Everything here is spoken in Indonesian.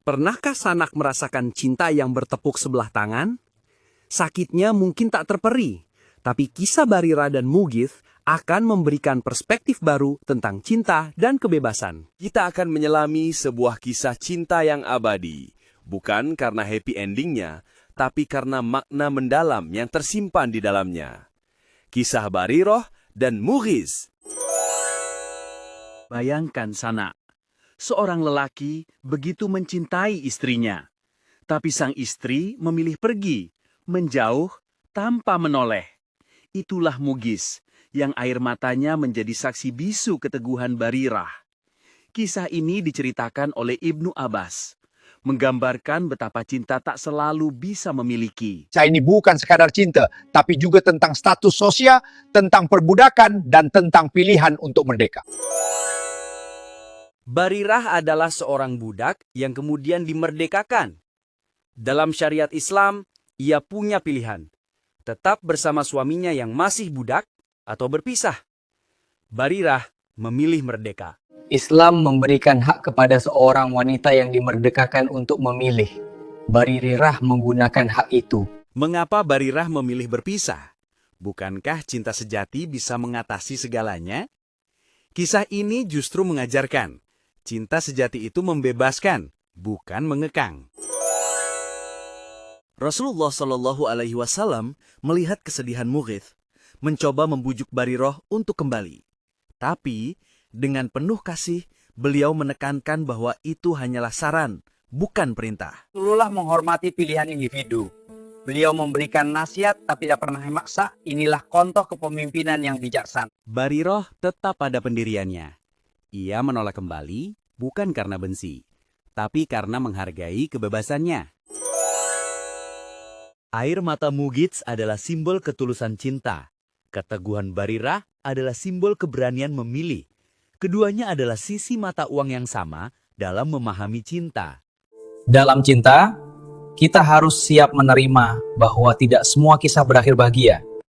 Pernahkah Sanak merasakan cinta yang bertepuk sebelah tangan? Sakitnya mungkin tak terperi, tapi kisah Barirah dan Mughith akan memberikan perspektif baru tentang cinta dan kebebasan. Kita akan menyelami sebuah kisah cinta yang abadi, bukan karena happy endingnya, tapi karena makna mendalam yang tersimpan di dalamnya. Kisah Barirah dan Mughith. Bayangkan Sanak, seorang lelaki begitu mencintai istrinya, tapi sang istri memilih pergi, menjauh tanpa menoleh. Itulah Mughith, yang air matanya menjadi saksi bisu keteguhan Barirah. Kisah ini diceritakan oleh Ibnu Abbas, menggambarkan betapa cinta tak selalu bisa memiliki. Ini bukan sekadar cinta, tapi juga tentang status sosial, tentang perbudakan, dan tentang pilihan untuk merdeka. Barirah adalah seorang budak yang kemudian dimerdekakan. Dalam syariat Islam, ia punya pilihan, tetap bersama suaminya yang masih budak atau berpisah. Barirah memilih merdeka. Islam memberikan hak kepada seorang wanita yang dimerdekakan untuk memilih. Barirah menggunakan hak itu. Mengapa Barirah memilih berpisah? Bukankah cinta sejati bisa mengatasi segalanya? Kisah ini justru mengajarkan, cinta sejati itu membebaskan, bukan mengekang. Rasulullah Shallallahu Alaihi Wasallam melihat kesedihan Mughith, mencoba membujuk Barirah untuk kembali. Tapi, dengan penuh kasih, beliau menekankan bahwa itu hanyalah saran, bukan perintah. Rasulullah menghormati pilihan individu. Beliau memberikan nasihat tapi tidak pernah memaksa. Inilah contoh kepemimpinan yang bijaksana. Barirah tetap pada pendiriannya. Ia menolak kembali, bukan karena benci, tapi karena menghargai kebebasannya. Air mata Mughith adalah simbol ketulusan cinta. Keteguhan Barirah adalah simbol keberanian memilih. Keduanya adalah sisi mata uang yang sama dalam memahami cinta. Dalam cinta, kita harus siap menerima bahwa tidak semua kisah berakhir bahagia.